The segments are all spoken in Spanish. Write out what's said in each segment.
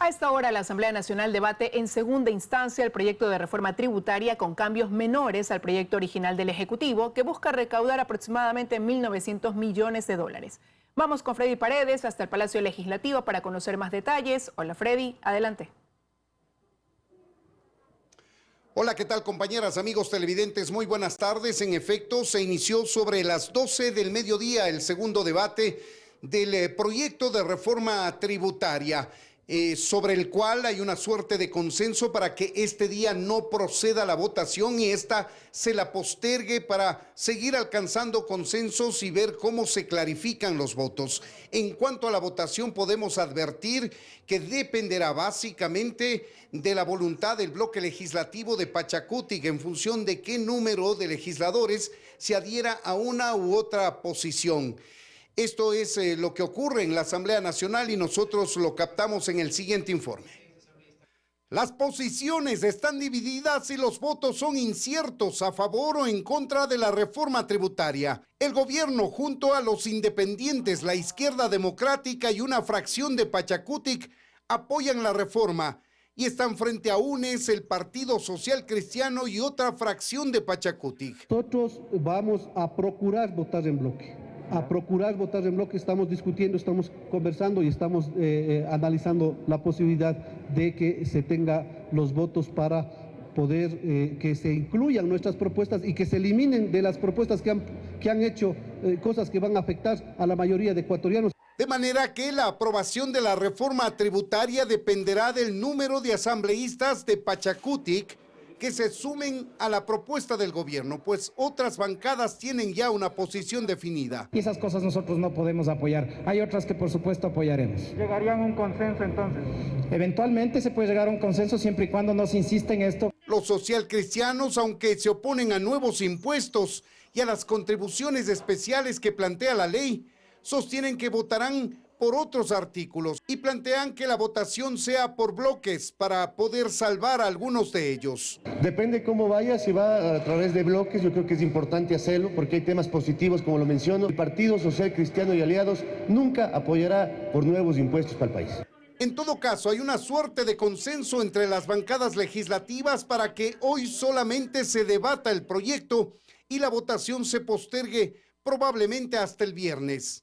A esta hora, la Asamblea Nacional debate en segunda instancia el proyecto de reforma tributaria con cambios menores al proyecto original del Ejecutivo, que busca recaudar aproximadamente 1.900 millones de dólares. Vamos con Freddy Paredes hasta el Palacio Legislativo para conocer más detalles. Hola Freddy, adelante. Hola, ¿qué tal compañeras, amigos televidentes? Muy buenas tardes. En efecto, se inició sobre las 12 del mediodía el segundo debate del proyecto de reforma tributaria, sobre el cual hay una suerte de consenso para que este día no proceda la votación y esta se la postergue para seguir alcanzando consensos y ver cómo se clarifican los votos. En cuanto a la votación, podemos advertir que dependerá básicamente de la voluntad del bloque legislativo de Pachacutic en función de qué número de legisladores se adhiera a una u otra posición. Esto es lo que ocurre en la Asamblea Nacional y nosotros lo captamos en el siguiente informe. Las posiciones están divididas y los votos son inciertos a favor o en contra de la reforma tributaria. El gobierno, junto a los independientes, la izquierda democrática y una fracción de Pachacutic, apoyan la reforma y están frente a UNES, el Partido Social Cristiano y otra fracción de Pachacutic. Nosotros vamos a procurar votar en bloque. Estamos discutiendo, estamos conversando y estamos analizando la posibilidad de que se tenga los votos para poder que se incluyan nuestras propuestas y que se eliminen de las propuestas que han hecho cosas que van a afectar a la mayoría de ecuatorianos. De manera que la aprobación de la reforma tributaria dependerá del número de asambleístas de Pachacutic que se sumen a la propuesta del gobierno, pues otras bancadas tienen ya una posición definida. Y esas cosas nosotros no podemos apoyar. Hay otras que por supuesto apoyaremos. ¿Llegarían a un consenso entonces? Eventualmente se puede llegar a un consenso siempre y cuando no se insista en esto. Los socialcristianos, aunque se oponen a nuevos impuestos y a las contribuciones especiales que plantea la ley, sostienen que votarán por otros artículos y plantean que la votación sea por bloques para poder salvar a algunos de ellos. Depende cómo vaya, si va a través de bloques, yo creo que es importante hacerlo porque hay temas positivos, como lo menciono. El Partido Social Cristiano y Aliados nunca apoyará por nuevos impuestos para el país. En todo caso, hay una suerte de consenso entre las bancadas legislativas para que hoy solamente se debata el proyecto y la votación se postergue probablemente hasta el viernes.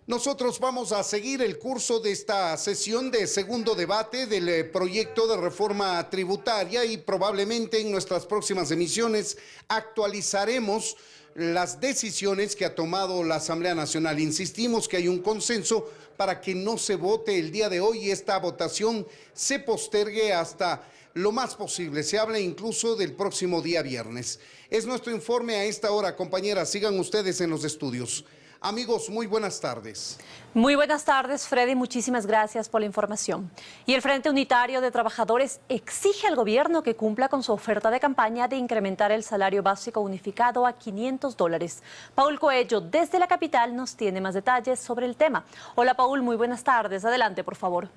Nosotros vamos a seguir el curso de esta sesión de segundo debate del proyecto de reforma tributaria y probablemente en nuestras próximas emisiones actualizaremos las decisiones que ha tomado la Asamblea Nacional. Insistimos que hay un consenso para que no se vote el día de hoy y esta votación se postergue hasta lo más posible. Se habla incluso del próximo día viernes. Es nuestro informe a esta hora, compañeras. Sigan ustedes en los estudios. Amigos, muy buenas tardes. Muy buenas tardes, Freddy. Muchísimas gracias por la información. Y el Frente Unitario de Trabajadores exige al gobierno que cumpla con su oferta de campaña de incrementar el salario básico unificado a $500. Paul Coello, desde la capital, nos tiene más detalles sobre el tema. Hola, Paul, muy buenas tardes. Adelante, por favor.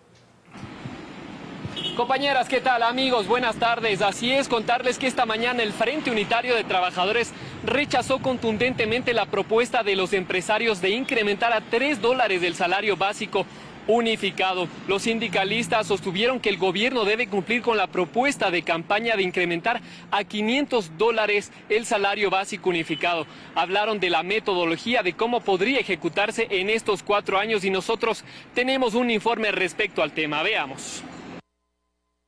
Compañeras, ¿qué tal? Amigos, buenas tardes. Así es, contarles que esta mañana el Frente Unitario de Trabajadores rechazó contundentemente la propuesta de los empresarios de incrementar a $3 el salario básico unificado. Los sindicalistas sostuvieron que el gobierno debe cumplir con la propuesta de campaña de incrementar a $500 el salario básico unificado. Hablaron de la metodología de cómo podría ejecutarse en estos 4 años y nosotros tenemos un informe respecto al tema. Veamos.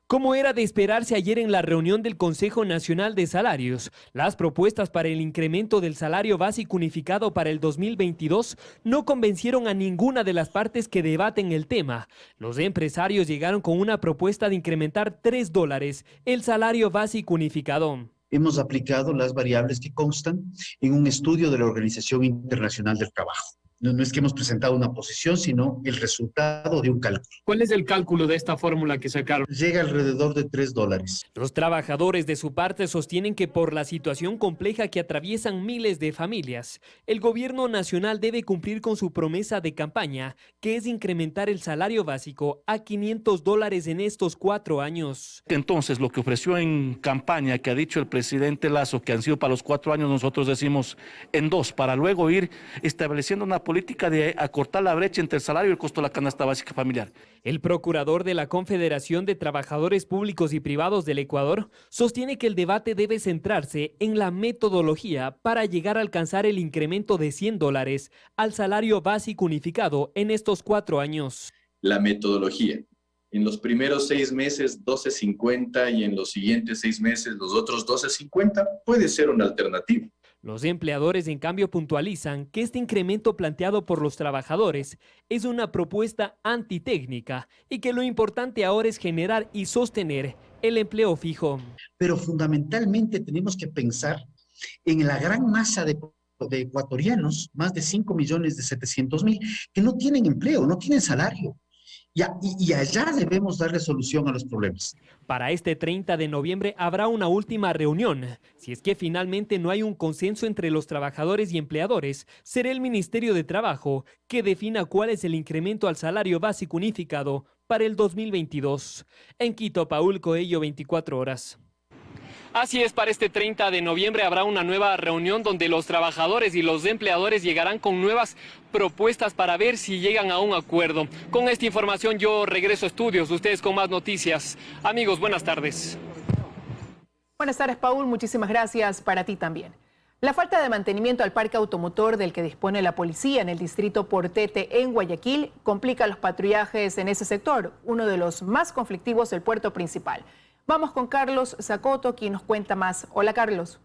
Como era de esperarse ayer en la reunión del Consejo Nacional de Salarios, las propuestas para el incremento del salario básico unificado para el 2022 no convencieron a ninguna de las partes que debaten el tema. Los empresarios llegaron con una propuesta de incrementar $3 el salario básico unificado. Hemos aplicado las variables que constan en un estudio de la Organización Internacional del Trabajo. No es que hemos presentado una posición, sino el resultado de un cálculo. ¿Cuál es el cálculo de esta fórmula que sacaron? Llega alrededor de $3. Los trabajadores de su parte sostienen que por la situación compleja que atraviesan miles de familias, el gobierno nacional debe cumplir con su promesa de campaña, que es incrementar el salario básico a $500 en estos 4 años. Entonces, lo que ofreció en campaña, que ha dicho el presidente Lasso, que han sido para los 4 años, nosotros decimos en 2, para luego ir estableciendo una política de acortar la brecha entre el salario y el costo de la canasta básica familiar. El procurador de la Confederación de Trabajadores Públicos y Privados del Ecuador sostiene que el debate debe centrarse en la metodología para llegar a alcanzar el incremento de $100 al salario básico unificado en estos 4 años. La metodología. En los primeros 6 meses 12.50 y en los siguientes 6 meses los otros 12.50 puede ser una alternativa. Los empleadores, en cambio, puntualizan que este incremento planteado por los trabajadores es una propuesta antitécnica y que lo importante ahora es generar y sostener el empleo fijo. Pero fundamentalmente tenemos que pensar en la gran masa de ecuatorianos, más de 5.700.000, que no tienen empleo, no tienen salario. Y allá debemos darle solución a los problemas. Para este 30 de noviembre habrá una última reunión. Si es que finalmente no hay un consenso entre los trabajadores y empleadores, será el Ministerio de Trabajo que defina cuál es el incremento al salario básico unificado para el 2022. En Quito, Paul Coello, 24 horas. Así es, para este 30 de noviembre habrá una nueva reunión donde los trabajadores y los empleadores llegarán con nuevas propuestas para ver si llegan a un acuerdo. Con esta información yo regreso a estudios, ustedes con más noticias. Amigos, buenas tardes. Buenas tardes, Paul. Muchísimas gracias para ti también. La falta de mantenimiento al parque automotor del que dispone la policía en el distrito Portete en Guayaquil complica los patrullajes en ese sector, uno de los más conflictivos del puerto principal. Vamos con Carlos Zacoto, quien nos cuenta más. Hola, Carlos.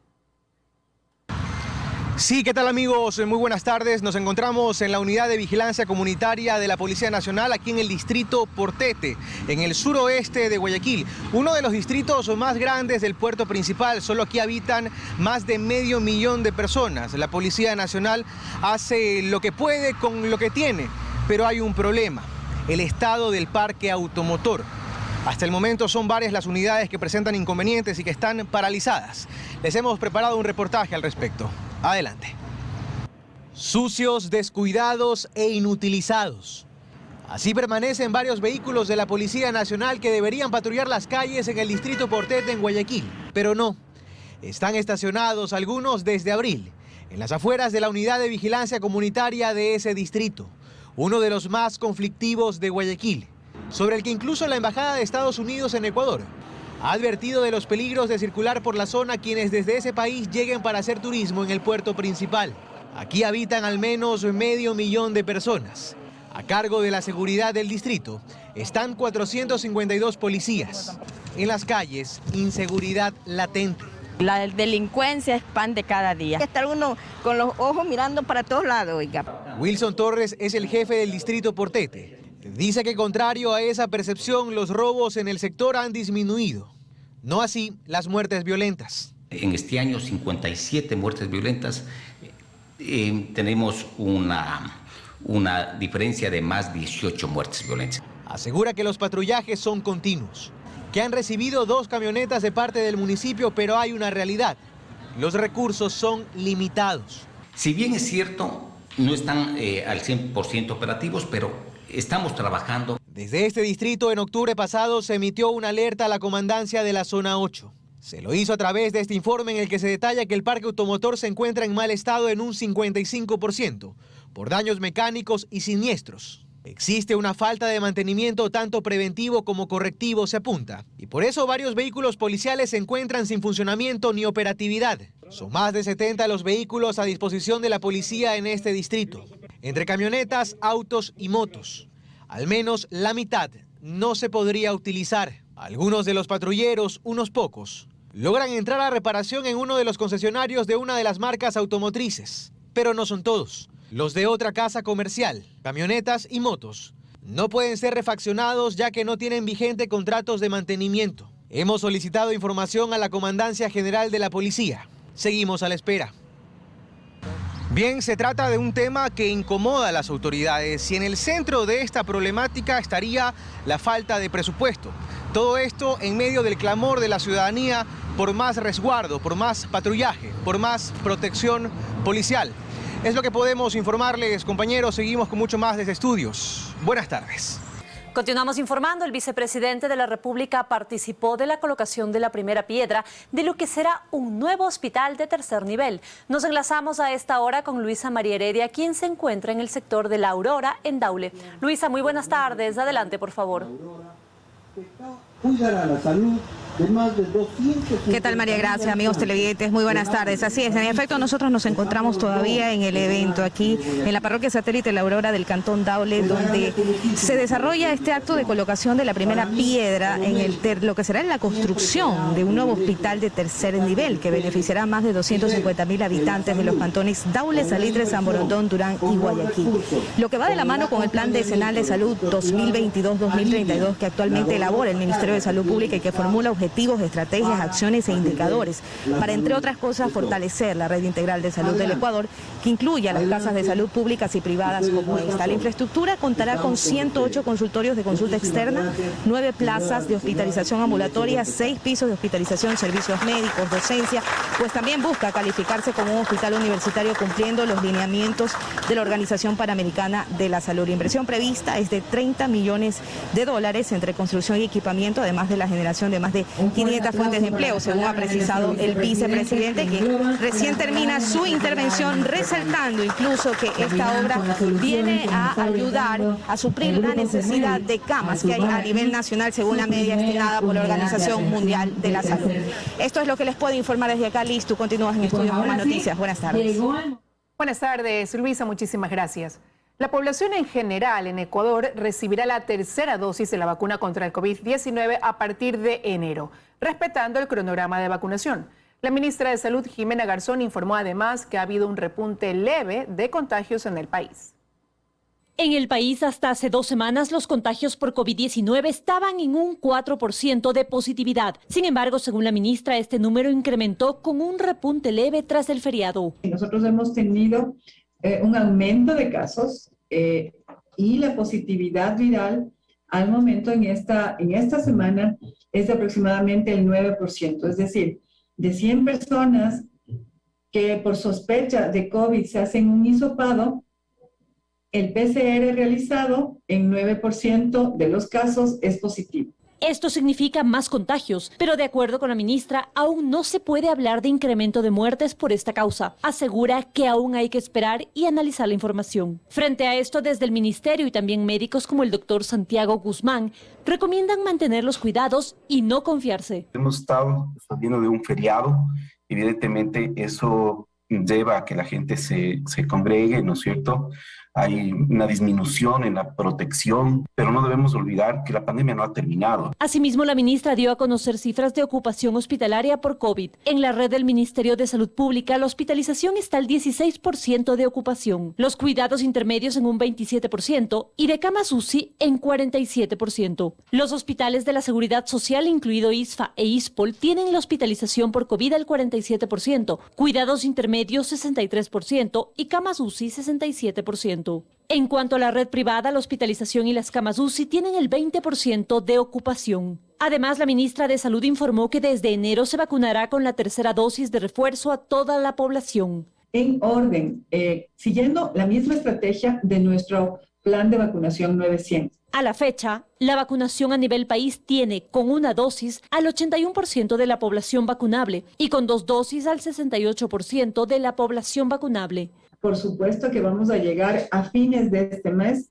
Sí, ¿qué tal, amigos? Muy buenas tardes. Nos encontramos en la unidad de vigilancia comunitaria de la Policía Nacional aquí en el distrito Portete, en el suroeste de Guayaquil, uno de los distritos más grandes del puerto principal. Solo aquí habitan más de 500.000 de personas. La Policía Nacional hace lo que puede con lo que tiene, pero hay un problema: el estado del parque automotor. Hasta el momento son varias las unidades que presentan inconvenientes y que están paralizadas. Les hemos preparado un reportaje al respecto. Adelante. Sucios, descuidados e inutilizados. Así permanecen varios vehículos de la Policía Nacional que deberían patrullar las calles en el distrito Portete en Guayaquil. Pero no. Están estacionados algunos desde abril, en las afueras de la unidad de vigilancia comunitaria de ese distrito, uno de los más conflictivos de Guayaquil, sobre el que incluso la Embajada de Estados Unidos en Ecuador ha advertido de los peligros de circular por la zona quienes desde ese país lleguen para hacer turismo en el puerto principal. Aquí habitan al menos 500.000 de personas. A cargo de la seguridad del distrito están 452 policías. En las calles, inseguridad latente. La delincuencia es pan de cada día. Está uno con los ojos mirando para todos lados, oiga. Wilson Torres es el jefe del distrito Portete. Dice que contrario a esa percepción, los robos en el sector han disminuido. No así las muertes violentas. En este año 57 muertes violentas. Tenemos una diferencia de más 18 muertes violentas. Asegura que los patrullajes son continuos, que han recibido 2 camionetas de parte del municipio, pero hay una realidad: los recursos son limitados. Si bien es cierto, no están al 100% operativos, pero estamos trabajando. Desde este distrito, en octubre pasado, se emitió una alerta a la comandancia de la zona 8. Se lo hizo a través de este informe en el que se detalla que el parque automotor se encuentra en mal estado en un 55%, por daños mecánicos y siniestros. Existe una falta de mantenimiento tanto preventivo como correctivo, se apunta, y por eso varios vehículos policiales se encuentran sin funcionamiento ni operatividad. Son más de 70 los vehículos a disposición de la policía en este distrito, entre camionetas, autos y motos. Al menos la mitad no se podría utilizar. Algunos de los patrulleros, unos pocos, logran entrar a reparación en uno de los concesionarios de una de las marcas automotrices, pero no son todos. Los de otra casa comercial, camionetas y motos, no pueden ser refaccionados ya que no tienen vigente contratos de mantenimiento. Hemos solicitado información a la Comandancia General de la Policía. Seguimos a la espera. Bien, se trata de un tema que incomoda a las autoridades y en el centro de esta problemática estaría la falta de presupuesto. Todo esto en medio del clamor de la ciudadanía por más resguardo, por más patrullaje, por más protección policial. Es lo que podemos informarles, compañeros. Seguimos con mucho más desde estudios. Buenas tardes. Continuamos informando. El vicepresidente de la República participó de la colocación de la primera piedra de lo que será un nuevo hospital de tercer nivel. Nos enlazamos a esta hora con Luisa María Heredia, quien se encuentra en el sector de La Aurora, en Daule. Luisa, muy buenas tardes. Adelante, por favor. Cuidará la salud de más de 200... ¿Qué tal, María Gracia, amigos televidentes? Muy buenas tardes. Así es, en efecto, nosotros nos encontramos todavía en el evento aquí en la parroquia satélite La Aurora del Cantón Daule, donde se desarrolla este acto de colocación de la primera piedra en lo que será en la construcción de un nuevo hospital de tercer nivel que beneficiará a más de 250.000 habitantes de los cantones Daule, Salitre, San Borondón, Durán y Guayaquil. Lo que va de la mano con el Plan Decenal de Salud 2022-2032 que actualmente elabora el Ministerio de Salud Pública y que formula objetivos, estrategias, acciones e indicadores para, entre otras cosas, fortalecer la red integral de salud del Ecuador, que incluya las casas de salud públicas y privadas como esta. La infraestructura contará con 108 consultorios de consulta externa, 9 plazas de hospitalización ambulatoria, 6 pisos de hospitalización, servicios médicos, docencia, pues también busca calificarse como un hospital universitario cumpliendo los lineamientos de la Organización Panamericana de la Salud. La inversión prevista es de $30 millones entre construcción y equipamiento, además de la generación de más de 500 fuentes de empleo, según ha precisado el vicepresidente, que recién termina su intervención, resaltando incluso que esta obra viene a ayudar a suplir la necesidad de camas que hay a nivel nacional, según la media estimada por la Organización Mundial de la Salud. Esto es lo que les puedo informar desde acá. Liz, tú continúas en Estudios con más noticias. Buenas tardes. Buenas tardes, Luisa, muchísimas gracias. La población en general en Ecuador recibirá la tercera dosis de la vacuna contra el COVID-19 a partir de enero, respetando el cronograma de vacunación. La ministra de Salud, Jimena Garzón, informó además que ha habido un repunte leve de contagios en el país. En el país, hasta hace 2 semanas, los contagios por COVID-19 estaban en un 4% de positividad. Sin embargo, según la ministra, este número incrementó con un repunte leve tras el feriado. Nosotros hemos tenido un aumento de casos y la positividad viral al momento en esta semana es de aproximadamente el 9%. Es decir, de 100 personas que por sospecha de COVID se hacen un hisopado, el PCR realizado en 9% de los casos es positivo. Esto significa más contagios, pero de acuerdo con la ministra, aún no se puede hablar de incremento de muertes por esta causa. Asegura que aún hay que esperar y analizar la información. Frente a esto, desde el ministerio y también médicos como el doctor Santiago Guzmán, recomiendan mantener los cuidados y no confiarse. Hemos estado saliendo de un feriado, evidentemente eso lleva a que la gente se congregue, ¿no es cierto? Hay una disminución en la protección, pero no debemos olvidar que la pandemia no ha terminado. Asimismo, la ministra dio a conocer cifras de ocupación hospitalaria por COVID. En la red del Ministerio de Salud Pública, la hospitalización está al 16% de ocupación, los cuidados intermedios en un 27% y de camas UCI en 47%. Los hospitales de la Seguridad Social, incluido ISFA e ISPOL, tienen la hospitalización por COVID al 47%, cuidados intermedios 63% y camas UCI 67%. En cuanto a la red privada, la hospitalización y las camas UCI tienen el 20% de ocupación. Además, la ministra de Salud informó que desde enero se vacunará con la tercera dosis de refuerzo a toda la población. En orden, siguiendo la misma estrategia de nuestro plan de vacunación 900. A la fecha, la vacunación a nivel país tiene con una dosis al 81% de la población vacunable y con 2 dosis al 68% de la población vacunable. Por supuesto que vamos a llegar a fines de este mes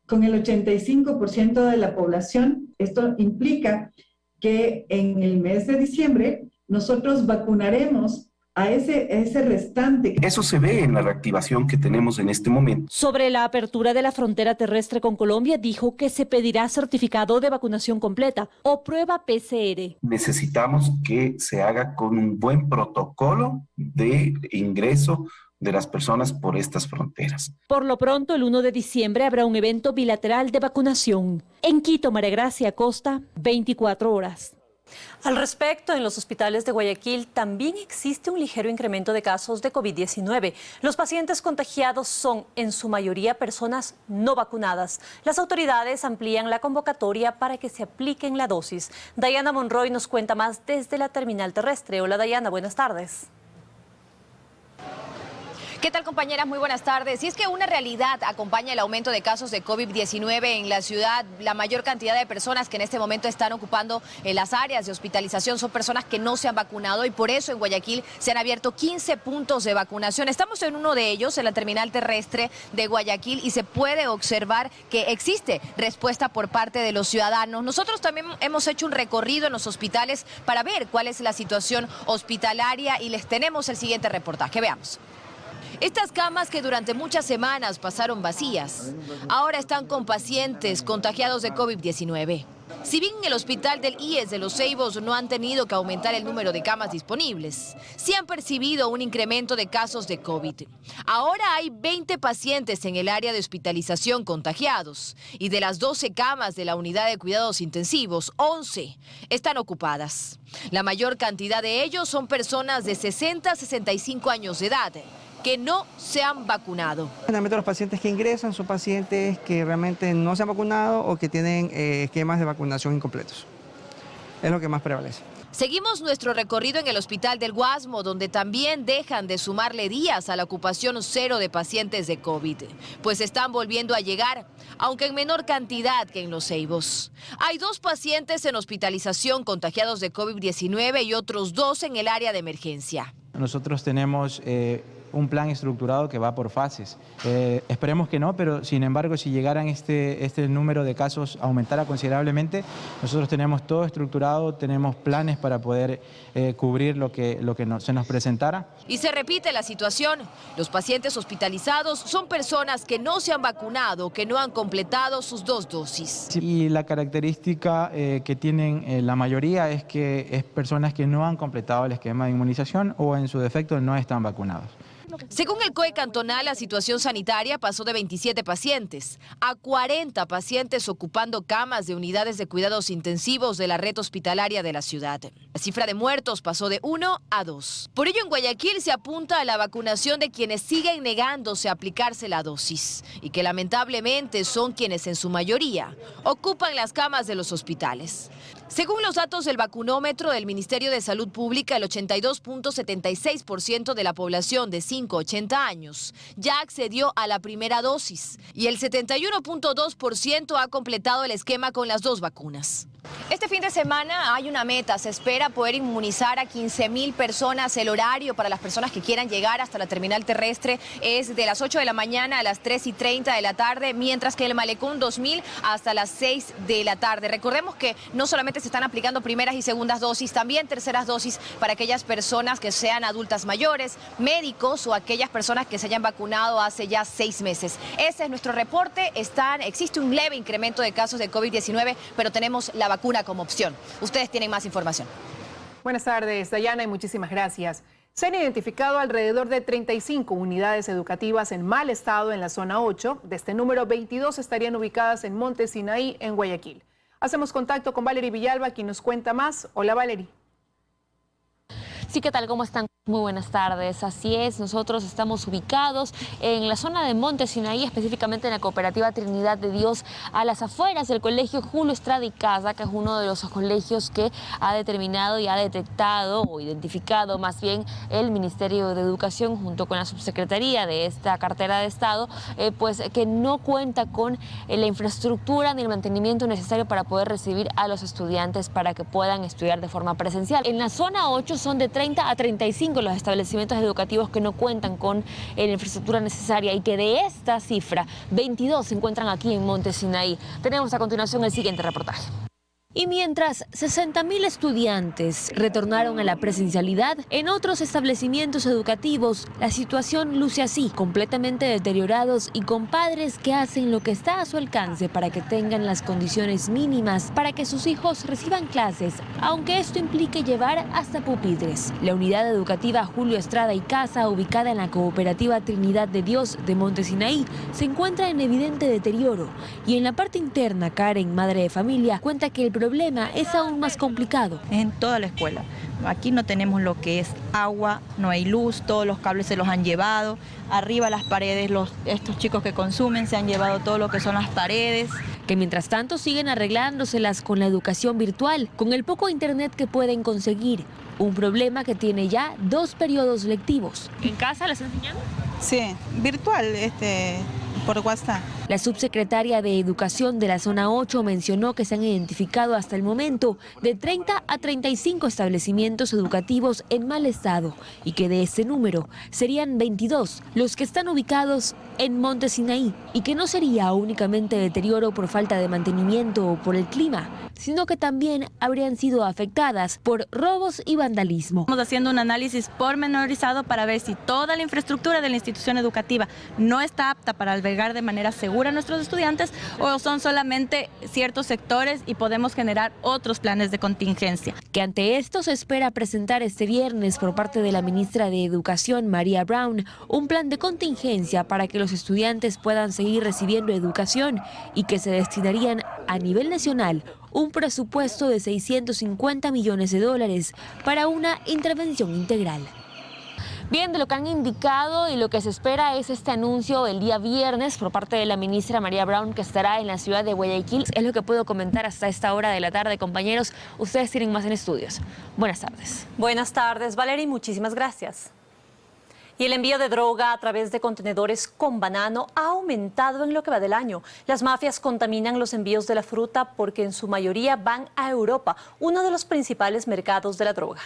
con el 85% de la población. Esto implica que en el mes de diciembre nosotros vacunaremos a ese restante. Eso se ve en la reactivación que tenemos en este momento. Sobre la apertura de la frontera terrestre con Colombia, dijo que se pedirá certificado de vacunación completa o prueba PCR. Necesitamos que se haga con un buen protocolo de ingreso de las personas por estas fronteras. Por lo pronto, el 1 de diciembre habrá un evento bilateral de vacunación. En Quito, María Gracia Acosta, 24 horas. Al respecto, en los hospitales de Guayaquil también existe un ligero incremento de casos de COVID-19. Los pacientes contagiados son, en su mayoría, personas no vacunadas. Las autoridades amplían la convocatoria para que se apliquen la dosis. Dayana Monroy nos cuenta más desde la terminal terrestre. Hola, Dayana, buenas tardes. ¿Qué tal, compañeras? Muy buenas tardes. Y es que una realidad acompaña el aumento de casos de COVID-19 en la ciudad. La mayor cantidad de personas que en este momento están ocupando las áreas de hospitalización son personas que no se han vacunado y por eso en Guayaquil se han abierto 15 puntos de vacunación. Estamos en uno de ellos, en la terminal terrestre de Guayaquil, y se puede observar que existe respuesta por parte de los ciudadanos. Nosotros también hemos hecho un recorrido en los hospitales para ver cuál es la situación hospitalaria y les tenemos el siguiente reportaje. Veamos. Estas camas que durante muchas semanas pasaron vacías, ahora están con pacientes contagiados de COVID-19. Si bien en el hospital del IES de Los Ceibos no han tenido que aumentar el número de camas disponibles, sí han percibido un incremento de casos de COVID. Ahora hay 20 pacientes en el área de hospitalización contagiados y de las 12 camas de la unidad de cuidados intensivos, 11 están ocupadas. La mayor cantidad de ellos son personas de 60 a 65 años de edad que no se han vacunado. Generalmente los pacientes que ingresan son pacientes que realmente no se han vacunado o que tienen esquemas de vacunación incompletos. Es lo que más prevalece. Seguimos nuestro recorrido en el Hospital del Guasmo, donde también dejan de sumarle días a la ocupación cero de pacientes de COVID, pues están volviendo a llegar, aunque en menor cantidad que en Los Ceibos. Hay 2 pacientes en hospitalización contagiados de COVID-19 y otros 2 en el área de emergencia. Nosotros tenemos un plan estructurado que va por fases. Esperemos que no, pero sin embargo, si llegaran este número de casos aumentara considerablemente, nosotros tenemos todo estructurado, tenemos planes para poder cubrir lo que se nos presentara. Y se repite la situación. Los pacientes hospitalizados son personas que no se han vacunado, que no han completado sus 2 dosis. Y la característica que tienen la mayoría es que es personas que no han completado el esquema de inmunización o en su defecto no están vacunados. Según el COE cantonal, la situación sanitaria pasó de 27 pacientes a 40 pacientes ocupando camas de unidades de cuidados intensivos de la red hospitalaria de la ciudad. La cifra de muertos pasó de 1 a 2. Por ello, en Guayaquil se apunta a la vacunación de quienes siguen negándose a aplicarse la dosis y que lamentablemente son quienes en su mayoría ocupan las camas de los hospitales. Según los datos del vacunómetro del Ministerio de Salud Pública, el 82.76% de la población de 5 a 80 años ya accedió a la primera dosis y el 71.2% ha completado el esquema con las 2 vacunas. Este fin de semana hay una meta, se espera poder inmunizar a 15.000 personas. El horario para las personas que quieran llegar hasta la terminal terrestre es de las 8 de la mañana a las 3:30 de la tarde, mientras que el Malecón 2000 hasta las 6 de la tarde. Recordemos que no solamente se están aplicando primeras y segundas dosis, también terceras dosis para aquellas personas que sean adultas mayores, médicos o aquellas personas que se hayan vacunado hace ya 6 meses. Ese es nuestro reporte. Existe un leve incremento de casos de COVID-19, pero tenemos la vacuna como opción. Ustedes tienen más información. Buenas tardes, Dayana, y muchísimas gracias. Se han identificado alrededor de 35 unidades educativas en mal estado en la zona 8. De este número, 22 estarían ubicadas en Monte Sinaí, en Guayaquil. Hacemos contacto con Valerie Villalba, quien nos cuenta más. Hola, Valerie. Sí, ¿qué tal? ¿Cómo están? Muy buenas tardes. Así es, nosotros estamos ubicados en la zona de Monte Sinaí, específicamente en la cooperativa Trinidad de Dios, a las afueras del colegio Julio Estrada y Casa, que es uno de los colegios que ha determinado y ha detectado o identificado más bien el Ministerio de Educación junto con la subsecretaría de esta cartera de Estado, pues que no cuenta con la infraestructura ni el mantenimiento necesario para poder recibir a los estudiantes para que puedan estudiar de forma presencial. En la zona 8 son de 30 a 35 los establecimientos educativos que no cuentan con la infraestructura necesaria y que de esta cifra, 22 se encuentran aquí en Monte Sinaí. Tenemos a continuación el siguiente reportaje. Y mientras 60.000 estudiantes retornaron a la presencialidad, en otros establecimientos educativos la situación luce así, completamente deteriorados y con padres que hacen lo que está a su alcance para que tengan las condiciones mínimas para que sus hijos reciban clases, aunque esto implique llevar hasta pupitres. La unidad educativa Julio Estrada y Casa, ubicada en la cooperativa Trinidad de Dios de Monte Sinaí, se encuentra en evidente deterioro y en la parte interna Karen, madre de familia, cuenta que el problema es aún más complicado. En toda la escuela. Aquí no tenemos lo que es agua, no hay luz, todos los cables se los han llevado. Arriba las paredes, estos chicos que consumen se han llevado todo lo que son las paredes. Que mientras tanto siguen arreglándoselas con la educación virtual, con el poco internet que pueden conseguir. Un problema que tiene ya 2 periodos lectivos. ¿En casa les enseñan? Sí, virtual, por WhatsApp. La subsecretaria de Educación de la Zona 8 mencionó que se han identificado hasta el momento de 30 a 35 establecimientos educativos en mal estado y que de ese número serían 22 los que están ubicados en Monte Sinaí y que no sería únicamente deterioro por falta de mantenimiento o por el clima, sino que también habrían sido afectadas por robos y vandalismo. Estamos haciendo un análisis pormenorizado para ver si toda la infraestructura de la institución educativa no está apta para albergar de manera segura a nuestros estudiantes o son solamente ciertos sectores y podemos generar otros planes de contingencia. Que ante esto se espera presentar este viernes por parte de la ministra de Educación, María Brown, un plan de contingencia para que los estudiantes puedan seguir recibiendo educación y que se destinarían a nivel nacional un presupuesto de 650 millones de dólares para una intervención integral. Bien, de lo que han indicado y lo que se espera es este anuncio el día viernes por parte de la ministra María Brown, que estará en la ciudad de Guayaquil. Es lo que puedo comentar hasta esta hora de la tarde, compañeros. Ustedes tienen más en estudios. Buenas tardes. Buenas tardes, Valeria, y muchísimas gracias. Y el envío de droga a través de contenedores con banano ha aumentado en lo que va del año. Las mafias contaminan los envíos de la fruta porque en su mayoría van a Europa, uno de los principales mercados de la droga.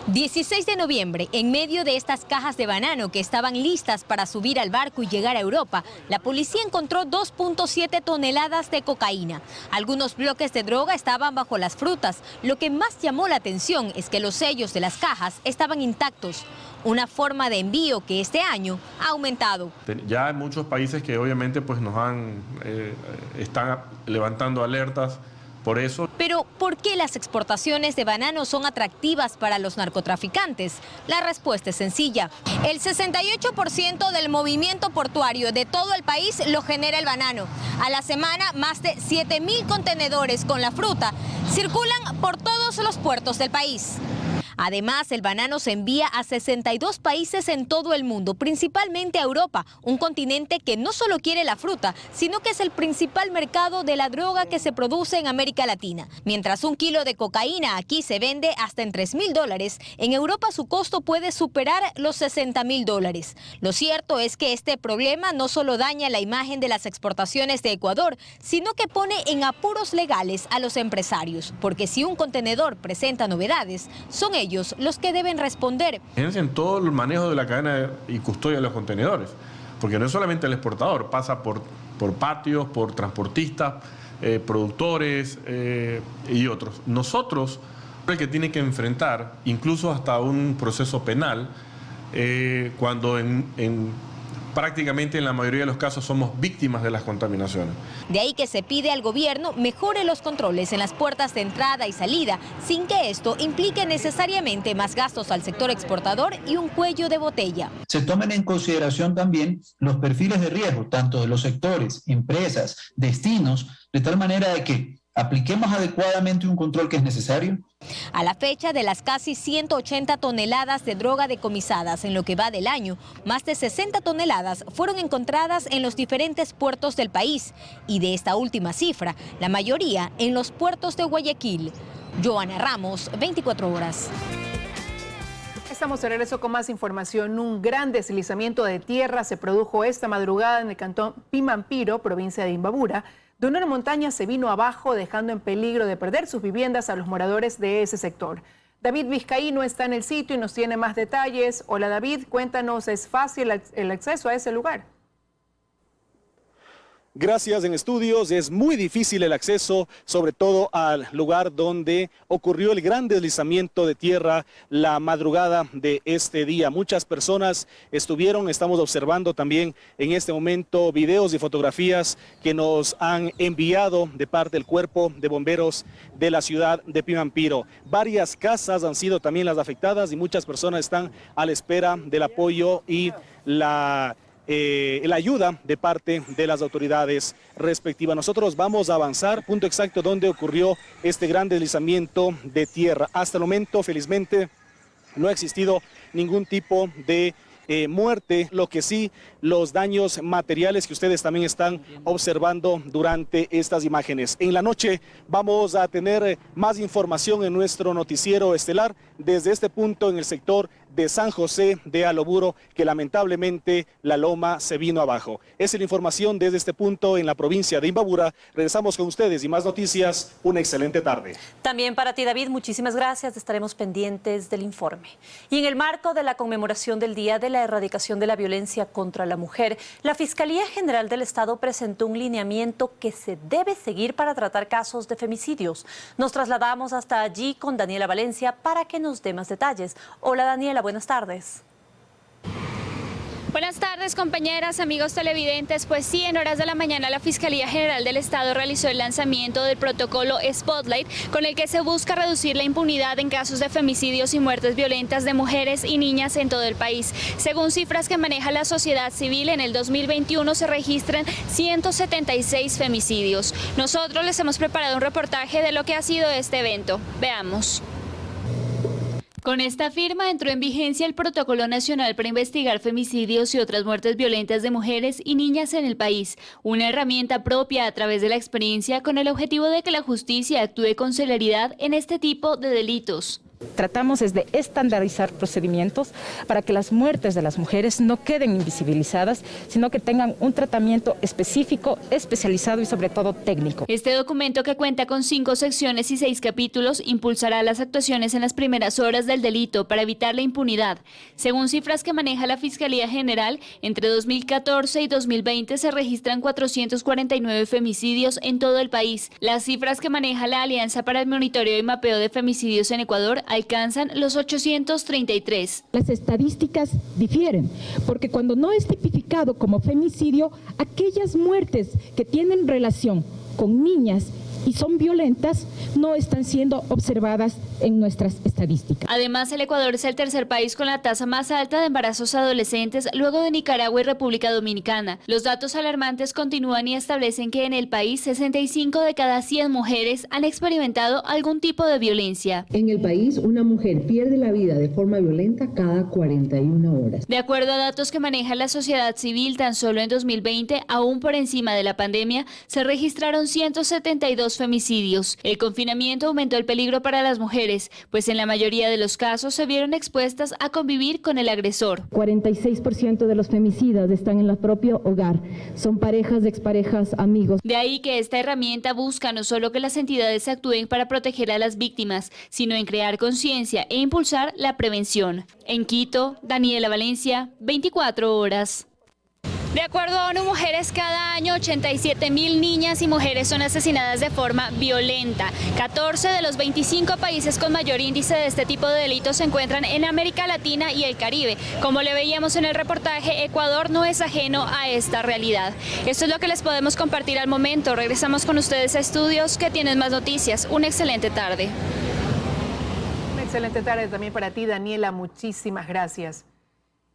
16 de noviembre, en medio de estas cajas de banano que estaban listas para subir al barco y llegar a Europa, la policía encontró 2.7 toneladas de cocaína. Algunos bloques de droga estaban bajo las frutas. Lo que más llamó la atención es que los sellos de las cajas estaban intactos. Una forma de envío que este año ha aumentado. Ya hay muchos países que obviamente pues están levantando alertas por eso. Pero, ¿por qué las exportaciones de banano son atractivas para los narcotraficantes? La respuesta es sencilla. El 68% del movimiento portuario de todo el país lo genera el banano. A la semana, más de 7.000 contenedores con la fruta circulan por todos los puertos del país. Además, el banano se envía a 62 países en todo el mundo, principalmente a Europa, un continente que no solo quiere la fruta, sino que es el principal mercado de la droga que se produce en América Latina. Mientras un kilo de cocaína aquí se vende hasta en $3.000, en Europa su costo puede superar los $60.000. Lo cierto es que este problema no solo daña la imagen de las exportaciones de Ecuador, sino que pone en apuros legales a los empresarios, porque si un contenedor presenta novedades, son ellos los que deben responder. Fíjense en todo el manejo de la cadena y custodia de los contenedores, porque no es solamente el exportador, pasa por patios, por transportistas, productores y otros. Nosotros, el que tiene que enfrentar incluso hasta un proceso penal, cuando prácticamente en la mayoría de los casos somos víctimas de las contaminaciones. De ahí que se pide al gobierno mejore los controles en las puertas de entrada y salida, sin que esto implique necesariamente más gastos al sector exportador y un cuello de botella. Se tomen en consideración también los perfiles de riesgo, tanto de los sectores, empresas, destinos, de tal manera de que apliquemos adecuadamente un control que es necesario. A la fecha de las casi 180 toneladas de droga decomisadas en lo que va del año, más de 60 toneladas fueron encontradas en los diferentes puertos del país. Y de esta última cifra, la mayoría en los puertos de Guayaquil. Joana Ramos, 24 horas. Estamos de regreso con más información. Un gran deslizamiento de tierra se produjo esta madrugada en el cantón Pimampiro, provincia de Imbabura, donde una montaña se vino abajo, dejando en peligro de perder sus viviendas a los moradores de ese sector. David Vizcaíno está en el sitio y nos tiene más detalles. Hola David, cuéntanos, ¿es fácil el acceso a ese lugar? Gracias. En estudios es muy difícil el acceso, sobre todo al lugar donde ocurrió el gran deslizamiento de tierra la madrugada de este día. Muchas personas estamos observando también en este momento videos y fotografías que nos han enviado de parte del Cuerpo de Bomberos de la ciudad de Pimampiro. Varias casas han sido también las afectadas y muchas personas están a la espera del apoyo y la la ayuda de parte de las autoridades respectivas. Nosotros vamos a avanzar, punto exacto donde ocurrió este gran deslizamiento de tierra. Hasta el momento, felizmente, no ha existido ningún tipo de muerte, lo que sí, los daños materiales que ustedes también están observando durante estas imágenes. En la noche vamos a tener más información en nuestro noticiero estelar desde este punto en el sector de San José de Aloburo, que lamentablemente la loma se vino abajo. Esa es la información desde este punto en la provincia de Imbabura. Regresamos con ustedes y más noticias. Una excelente tarde. También para ti, David, muchísimas gracias. Estaremos pendientes del informe. Y en el marco de la conmemoración del Día de la Erradicación de la Violencia contra la Mujer, la Fiscalía General del Estado presentó un lineamiento que se debe seguir para tratar casos de femicidios. Nos trasladamos hasta allí con Daniela Valencia para que nos dé más detalles. Hola, Daniela. Buenas tardes. Buenas tardes, compañeras, amigos televidentes. Pues sí, en horas de la mañana la Fiscalía General del Estado realizó el lanzamiento del protocolo Spotlight, con el que se busca reducir la impunidad en casos de femicidios y muertes violentas de mujeres y niñas en todo el país. Según cifras que maneja la sociedad civil, en el 2021 se registran 176 femicidios. Nosotros les hemos preparado un reportaje de lo que ha sido este evento. Veamos. Con esta firma entró en vigencia el Protocolo Nacional para investigar femicidios y otras muertes violentas de mujeres y niñas en el país, una herramienta propia a través de la experiencia con el objetivo de que la justicia actúe con celeridad en este tipo de delitos. Tratamos de estandarizar procedimientos para que las muertes de las mujeres no queden invisibilizadas, sino que tengan un tratamiento específico, especializado y sobre todo técnico. Este documento, que cuenta con 5 secciones y 6 capítulos, impulsará las actuaciones en las primeras horas del delito para evitar la impunidad. Según cifras que maneja la Fiscalía General, entre 2014 y 2020 se registran 449 femicidios en todo el país. Las cifras que maneja la Alianza para el Monitoreo y Mapeo de Femicidios en Ecuador alcanzan los 833. Las estadísticas difieren, porque cuando no es tipificado como femicidio, aquellas muertes que tienen relación con niñas y son violentas no están siendo observadas en nuestras estadísticas. Además, el Ecuador es el tercer país con la tasa más alta de embarazos adolescentes, luego de Nicaragua y República Dominicana. Los datos alarmantes continúan y establecen que en el país 65 de cada 100 mujeres han experimentado algún tipo de violencia. En el país, una mujer pierde la vida de forma violenta cada 41 horas. De acuerdo a datos que maneja la sociedad civil, tan solo en 2020, aún por encima de la pandemia, se registraron 172 femicidios. El confinamiento aumentó el peligro para las mujeres, pues en la mayoría de los casos se vieron expuestas a convivir con el agresor. 46% de los femicidas están en el propio hogar. Son parejas, exparejas, amigos. De ahí que esta herramienta busca no solo que las entidades actúen para proteger a las víctimas, sino en crear conciencia e impulsar la prevención. En Quito, Daniela Valencia, 24 horas. De acuerdo a ONU Mujeres, cada año 87.000 niñas y mujeres son asesinadas de forma violenta. 14 de los 25 países con mayor índice de este tipo de delitos se encuentran en América Latina y el Caribe. Como le veíamos en el reportaje, Ecuador no es ajeno a esta realidad. Esto es lo que les podemos compartir al momento. Regresamos con ustedes a estudios que tienen más noticias. Una excelente tarde. Una excelente tarde también para ti, Daniela. Muchísimas gracias.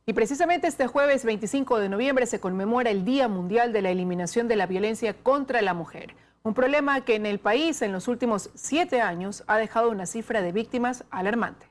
Y precisamente este jueves 25 de noviembre se conmemora el Día Mundial de la Eliminación de la Violencia contra la Mujer. Un problema que en el país en los últimos 7 años ha dejado una cifra de víctimas alarmante.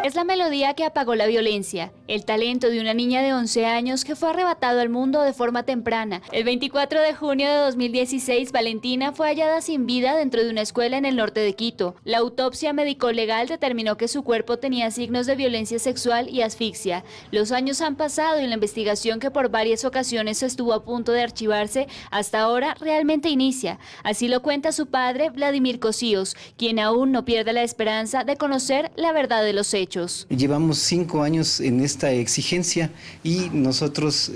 Es la melodía que apagó la violencia, el talento de una niña de 11 años que fue arrebatado al mundo de forma temprana. El 24 de junio de 2016, Valentina fue hallada sin vida dentro de una escuela en el norte de Quito. La autopsia médico-legal determinó que su cuerpo tenía signos de violencia sexual y asfixia. Los años han pasado y la investigación, que por varias ocasiones estuvo a punto de archivarse, hasta ahora realmente inicia. Así lo cuenta su padre, Vladimir Cosíos, quien aún no pierde la esperanza de conocer la verdad de los hechos. Llevamos 5 años en esta exigencia y nosotros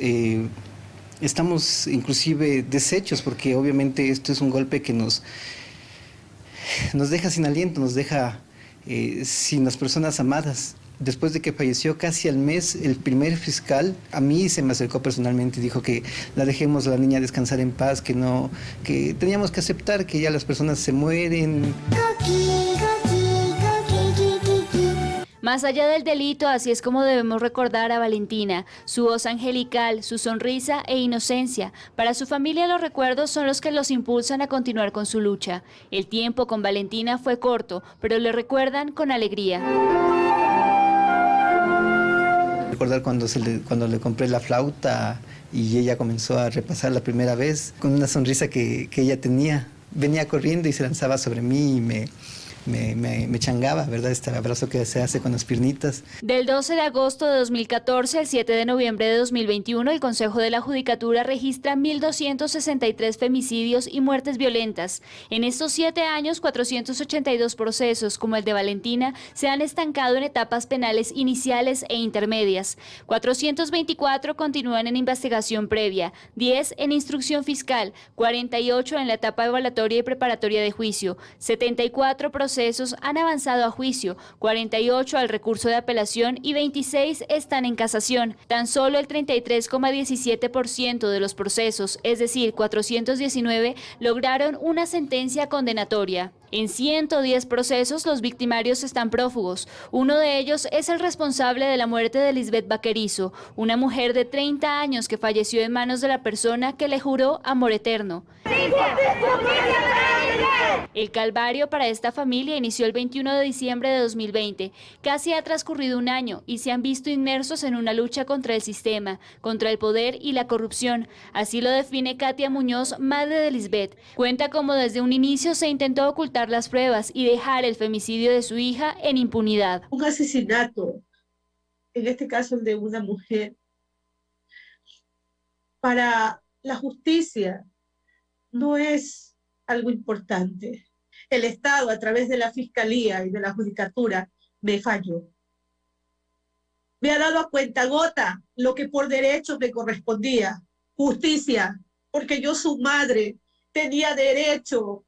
estamos inclusive deshechos, porque obviamente esto es un golpe que nos deja sin aliento, nos deja sin las personas amadas. Después de que falleció casi al mes el primer fiscal, a mí se me acercó personalmente y dijo que la dejemos a la niña descansar en paz, que teníamos que aceptar que ya las personas se mueren. Más allá del delito, así es como debemos recordar a Valentina, su voz angelical, su sonrisa e inocencia. Para su familia los recuerdos son los que los impulsan a continuar con su lucha. El tiempo con Valentina fue corto, pero le recuerdan con alegría. Recordar cuando le compré la flauta y ella comenzó a repasar la primera vez, con una sonrisa que ella tenía. Venía corriendo y se lanzaba sobre mí y me changaba, ¿verdad? Este abrazo que se hace con las piernitas. Del 12 de agosto de 2014 al 7 de noviembre de 2021, el Consejo de la Judicatura registra 1.263 femicidios y muertes violentas. En estos 7 años, 482 procesos, como el de Valentina, se han estancado en etapas penales iniciales e intermedias. 424 continúan en investigación previa, 10 en instrucción fiscal, 48 en la etapa evaluatoria y preparatoria de juicio, 74 procesos han avanzado a juicio, 48 al recurso de apelación y 26 están en casación. Tan solo el 33,17% de los procesos, es decir, 419, lograron una sentencia condenatoria. En 110 procesos los victimarios están prófugos. Uno de ellos es el responsable de la muerte de Lisbeth Vaquerizo, una mujer de 30 años que falleció en manos de la persona que le juró amor eterno. El calvario para esta familia inició el 21 de diciembre de 2020. Casi ha transcurrido un año y se han visto inmersos en una lucha contra el sistema, contra el poder y la corrupción. Así lo define Katia Muñoz, madre de Lisbeth. Cuenta cómo desde un inicio se intentó ocultar las pruebas y dejar el femicidio de su hija en impunidad. Un asesinato, en este caso el de una mujer, para la justicia no es algo importante. El Estado, a través de la Fiscalía y de la Judicatura, me falló. Me ha dado a cuentagota lo que por derecho me correspondía. Justicia, porque yo, su madre, tenía derecho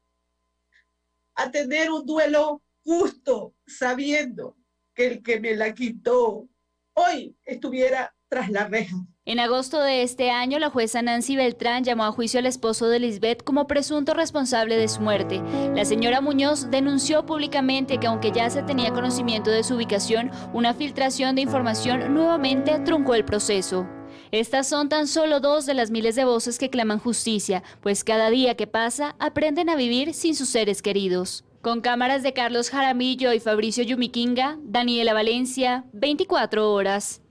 a tener un duelo justo, sabiendo que el que me la quitó hoy estuviera tras la reja. En agosto de este año, la jueza Nancy Beltrán llamó a juicio al esposo de Lisbeth como presunto responsable de su muerte. La señora Muñoz denunció públicamente que aunque ya se tenía conocimiento de su ubicación, una filtración de información nuevamente truncó el proceso. Estas son tan solo 2 de las miles de voces que claman justicia, pues cada día que pasa aprenden a vivir sin sus seres queridos. Con cámaras de Carlos Jaramillo y Fabricio Yumiquinga, Daniela Valencia, 24 horas.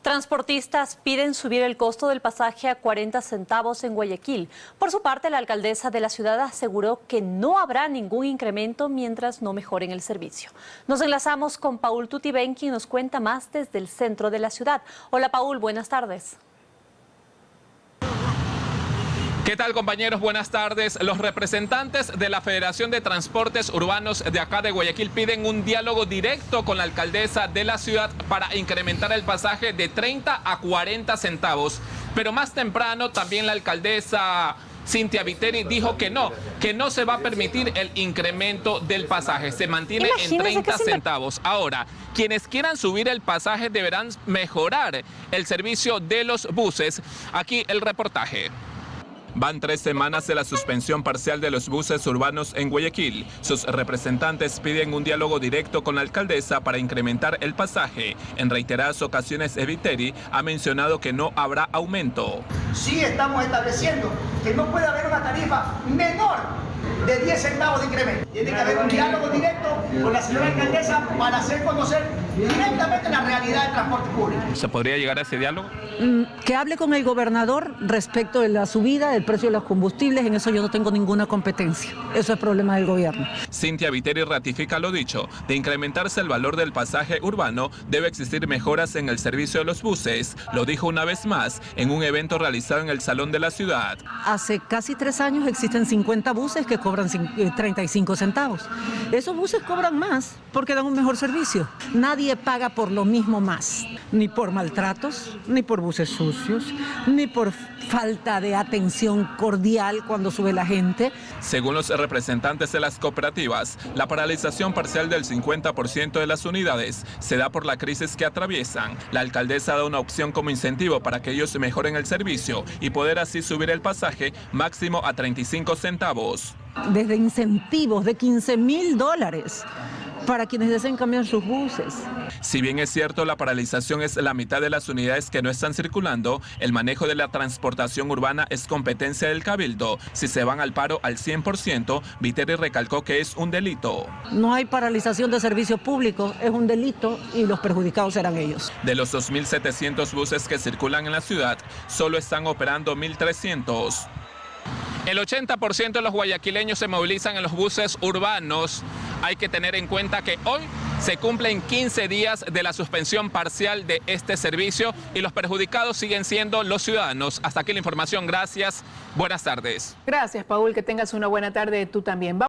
Transportistas piden subir el costo del pasaje a 40 centavos en Guayaquil. Por su parte, la alcaldesa de la ciudad aseguró que no habrá ningún incremento mientras no mejoren el servicio. Nos enlazamos con Paul Tutibén, quien nos cuenta más desde el centro de la ciudad. Hola Paul, buenas tardes. ¿Qué tal, compañeros? Buenas tardes. Los representantes de la Federación de Transportes Urbanos de acá de Guayaquil piden un diálogo directo con la alcaldesa de la ciudad para incrementar el pasaje de 30 a 40 centavos. Pero más temprano también la alcaldesa Cynthia Viteri dijo que no se va a permitir el incremento del pasaje. Se mantiene en 30 centavos. Ahora, quienes quieran subir el pasaje deberán mejorar el servicio de los buses. Aquí el reportaje. Van 3 semanas de la suspensión parcial de los buses urbanos en Guayaquil. Sus representantes piden un diálogo directo con la alcaldesa para incrementar el pasaje. En reiteradas ocasiones, Viteri ha mencionado que no habrá aumento. Sí estamos estableciendo que no puede haber una tarifa menor de 10 centavos de incremento. Tiene que haber un diálogo directo con la señora alcaldesa para hacer conocer directamente la realidad del transporte público. ¿Se podría llegar a ese diálogo? Que hable con el gobernador respecto de la subida del precio de los combustibles. En eso yo no tengo ninguna competencia. Eso es problema del gobierno. Cynthia Viteri ratifica lo dicho. De incrementarse el valor del pasaje urbano, debe existir mejoras en el servicio de los buses. Lo dijo una vez más en un evento realizado en el Salón de la Ciudad. Hace casi 3 años existen 50 buses que cobran 35 centavos. Esos buses cobran más porque dan un mejor servicio. Nadie paga por lo mismo más, ni por maltratos, ni por buses sucios, ni por falta de atención cordial cuando sube la gente. Según los representantes de las cooperativas, la paralización parcial del 50% de las unidades se da por la crisis que atraviesan. La alcaldesa da una opción como incentivo para que ellos mejoren el servicio y poder así subir el pasaje máximo a 35 centavos. Desde incentivos de $15.000 para quienes deseen cambiar sus buses. Si bien es cierto, la paralización es la mitad de las unidades que no están circulando, el manejo de la transportación urbana es competencia del Cabildo. Si se van al paro al 100%, Viteri recalcó que es un delito. No hay paralización de servicios públicos, es un delito y los perjudicados serán ellos. De los 2.700 buses que circulan en la ciudad, solo están operando 1.300. El 80% de los guayaquileños se movilizan en los buses urbanos. Hay que tener en cuenta que hoy se cumplen 15 días de la suspensión parcial de este servicio y los perjudicados siguen siendo los ciudadanos. Hasta aquí la información. Gracias. Buenas tardes. Gracias, Paul. Que tengas una buena tarde tú también. Vamos